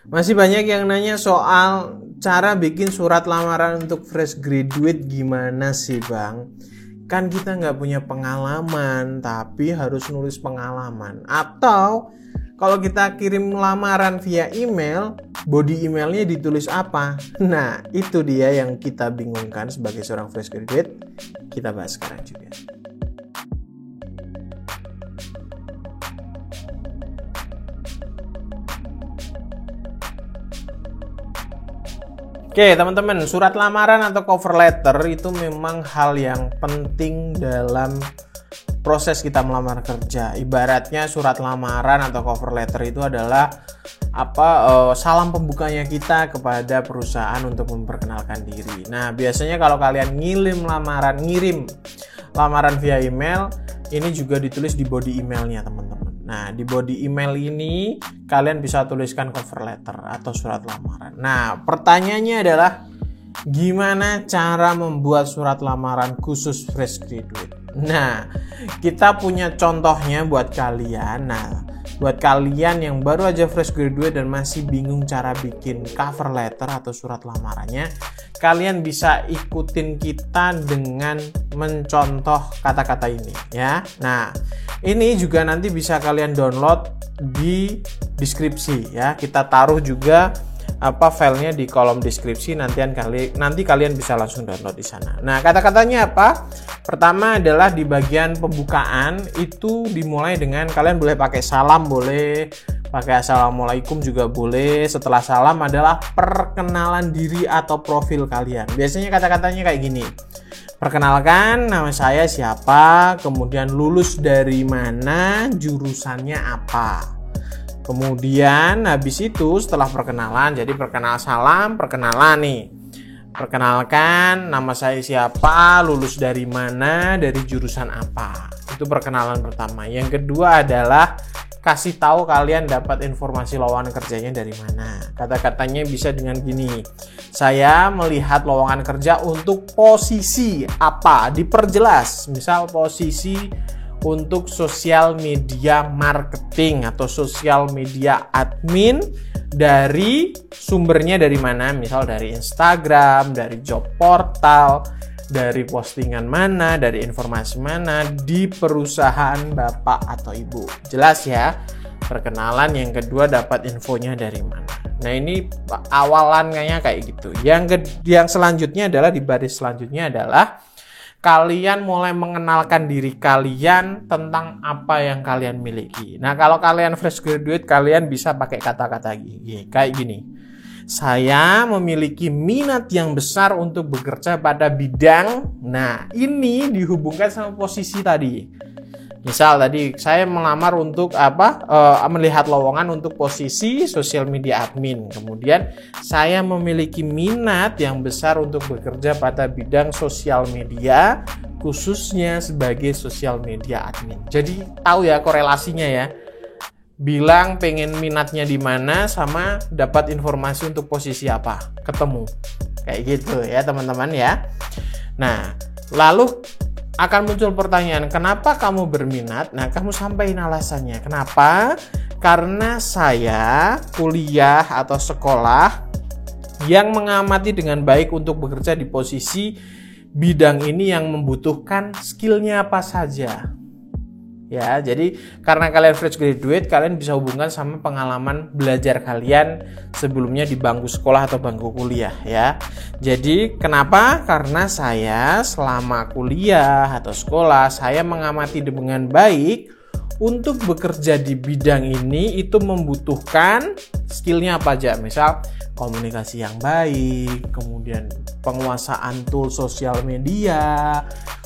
Masih banyak yang nanya soal cara bikin surat lamaran untuk fresh graduate gimana sih Bang? Kan kita nggak punya pengalaman, tapi harus nulis pengalaman. Atau kalau kita kirim lamaran via email, body emailnya ditulis apa? Nah, itu dia yang kita bingungkan sebagai seorang fresh graduate. Kita bahas sekarang juga. Oke teman-teman, surat lamaran atau cover letter itu memang hal yang penting dalam proses kita melamar kerja. Ibaratnya surat lamaran atau cover letter itu adalah salam pembukanya kita kepada perusahaan untuk memperkenalkan diri. Nah, biasanya kalau kalian ngirim lamaran via email, ini juga ditulis di body emailnya teman-teman. Nah, di body email ini kalian bisa tuliskan cover letter atau surat lamaran. Nah, pertanyaannya adalah gimana cara membuat surat lamaran khusus fresh graduate? Nah, kita punya contohnya buat kalian. Nah, buat kalian yang baru aja fresh graduate dan masih bingung cara bikin cover letter atau surat lamarannya, kalian bisa ikutin kita dengan mencontoh kata-kata ini ya. Nah, ini juga nanti bisa kalian download di deskripsi ya. Kita taruh juga filenya di kolom deskripsi, nanti kalian bisa langsung download di sana. Nah, kata-katanya apa? Pertama adalah di bagian pembukaan itu dimulai dengan kalian boleh pakai salam, boleh pakai assalamualaikum juga boleh. Setelah salam adalah perkenalan diri atau profil kalian. Biasanya kata-katanya kayak gini. Perkenalkan, nama saya siapa, kemudian lulus dari mana, jurusannya apa. Kemudian habis itu setelah perkenalan, jadi perkenalan nih. Perkenalkan, nama saya siapa, lulus dari mana, dari jurusan apa. Itu perkenalan pertama. Yang kedua adalah kasih tahu kalian dapat informasi lowongan kerjanya dari mana. Kata-katanya bisa dengan gini. Saya melihat lowongan kerja untuk posisi apa, diperjelas. Misal posisi untuk sosial media marketing atau sosial media admin, dari sumbernya dari mana, misal dari Instagram, dari job portal, dari postingan mana, dari informasi mana, di perusahaan bapak atau ibu. Jelas ya, perkenalan. Yang kedua dapat infonya dari mana. Nah, ini awalannya kayak gitu. Yang selanjutnya adalah di baris selanjutnya adalah kalian mulai mengenalkan diri kalian tentang apa yang kalian miliki. Nah, kalau kalian fresh graduate, kalian bisa pakai kata-kata kayak gini. Saya memiliki minat yang besar untuk bekerja pada bidang. Nah, ini dihubungkan sama posisi tadi. Misal tadi saya melamar untuk melihat lowongan untuk posisi social media admin. Kemudian saya memiliki minat yang besar untuk bekerja pada bidang sosial media, khususnya sebagai social media admin. Jadi tahu ya korelasinya ya. Bilang pengen minatnya di mana sama dapat informasi untuk posisi apa. Ketemu. Kayak gitu ya teman-teman ya. Nah, lalu akan muncul pertanyaan, kenapa kamu berminat? Nah, kamu sampaikan alasannya. Kenapa? Karena saya kuliah atau sekolah yang mengamati dengan baik untuk bekerja di posisi bidang ini yang membutuhkan skillnya apa saja. Ya, jadi karena kalian fresh graduate, kalian bisa hubungkan sama pengalaman belajar kalian sebelumnya di bangku sekolah atau bangku kuliah ya. Jadi kenapa? Karena saya selama kuliah atau sekolah, saya mengamati dengan baik untuk bekerja di bidang ini itu membutuhkan skillnya apa aja. Misal komunikasi yang baik, kemudian penguasaan tools sosial media,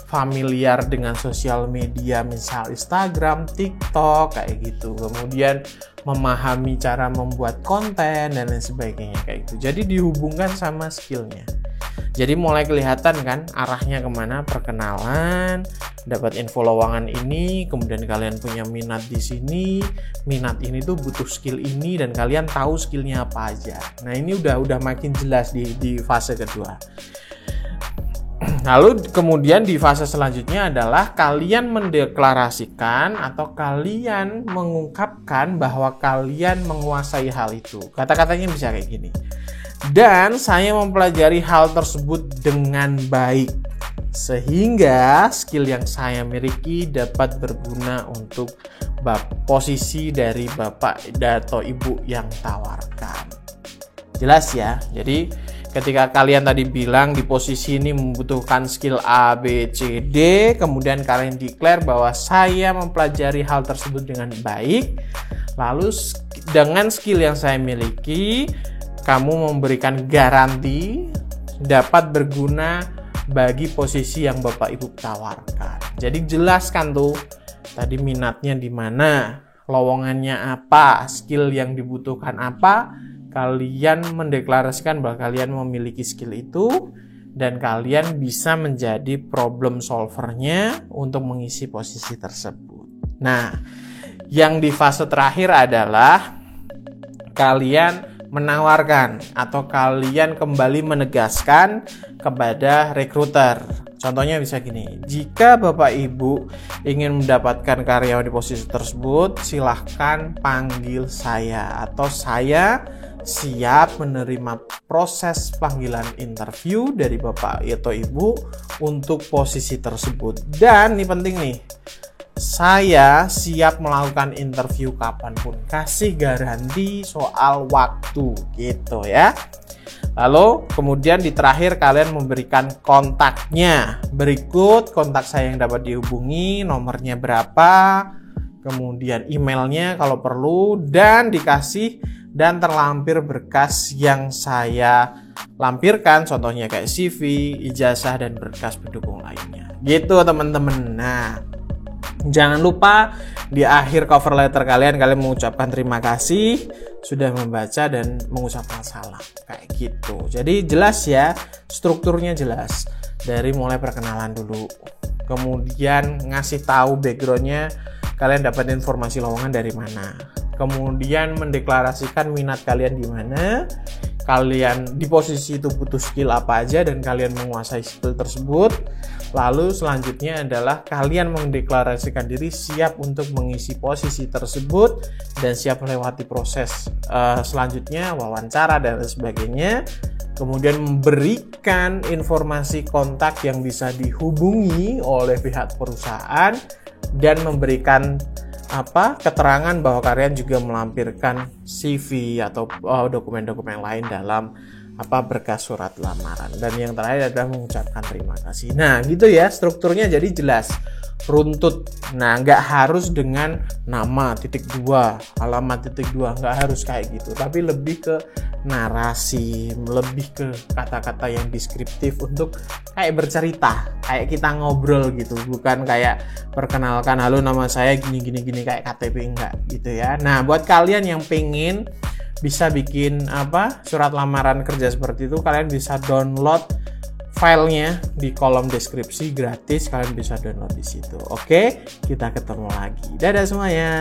familiar dengan sosial media, misal Instagram, TikTok, kayak gitu. Kemudian memahami cara membuat konten dan lain sebagainya kayak gitu. Jadi dihubungkan sama skillnya. Jadi mulai kelihatan kan arahnya kemana, perkenalan, dapat info lowongan ini, kemudian kalian punya minat di sini, minat ini tuh butuh skill ini dan kalian tahu skillnya apa aja. Nah, ini udah makin jelas di fase kedua. Lalu kemudian di fase selanjutnya adalah kalian mendeklarasikan atau kalian mengungkapkan bahwa kalian menguasai hal itu. Kata-katanya bisa kayak gini. Dan saya mempelajari hal tersebut dengan baik, sehingga skill yang saya miliki dapat berguna untuk posisi dari Bapak atau Ibu yang tawarkan. Jelas ya? Jadi ketika kalian tadi bilang di posisi ini membutuhkan skill A, B, C, D, kemudian kalian declare bahwa saya mempelajari hal tersebut dengan baik, lalu dengan skill yang saya miliki, kamu memberikan garansi dapat berguna bagi posisi yang Bapak Ibu tawarkan. Jadi jelaskan tuh tadi minatnya di mana, lowongannya apa, skill yang dibutuhkan apa. Kalian mendeklarasikan bahwa kalian memiliki skill itu dan kalian bisa menjadi problem solvernya untuk mengisi posisi tersebut. Nah, yang di fase terakhir adalah kalian menawarkan atau kalian kembali menegaskan kepada recruiter. Contohnya bisa gini, jika Bapak Ibu ingin mendapatkan karyawan di posisi tersebut, silahkan panggil saya atau saya siap menerima proses panggilan interview dari Bapak atau Ibu untuk posisi tersebut. Dan ini penting nih, saya siap melakukan interview kapanpun, kasih garansi soal waktu gitu ya. Lalu kemudian di terakhir kalian memberikan kontaknya. Berikut kontak saya yang dapat dihubungi, nomornya berapa, kemudian emailnya kalau perlu, dan dikasih dan terlampir berkas yang saya lampirkan, contohnya kayak CV, ijazah, dan berkas pendukung lainnya. Gitu teman-teman. Nah, jangan lupa di akhir cover letter kalian mengucapkan terima kasih sudah membaca dan mengucapkan salam. Kayak gitu. Jadi jelas ya, strukturnya jelas. Dari mulai perkenalan dulu. Kemudian ngasih tahu backgroundnya, kalian dapat informasi lowongan dari mana. Kemudian mendeklarasikan minat kalian di mana, kalian di posisi itu butuh skill apa aja dan kalian menguasai skill tersebut. Lalu selanjutnya adalah kalian mendeklarasikan diri siap untuk mengisi posisi tersebut dan siap melewati proses selanjutnya, wawancara dan sebagainya. Kemudian memberikan informasi kontak yang bisa dihubungi oleh pihak perusahaan dan memberikan keterangan bahwa kalian juga melampirkan CV atau dokumen-dokumen lain dalam berkas surat lamaran. Dan yang terakhir adalah mengucapkan terima kasih. Nah gitu ya, strukturnya jadi jelas, runtut. Nah nggak harus dengan nama .2, alamat .2, nggak harus kayak gitu, tapi lebih ke narasi, lebih ke kata-kata yang deskriptif untuk kayak bercerita, kayak kita ngobrol gitu, bukan kayak perkenalkan halo nama saya gini kayak KTP, enggak gitu ya. Nah buat kalian yang pengen bisa bikin surat lamaran kerja seperti itu, kalian bisa download filenya di kolom deskripsi, gratis, kalian bisa download di situ. Oke, kita ketemu lagi. Dadah semuanya.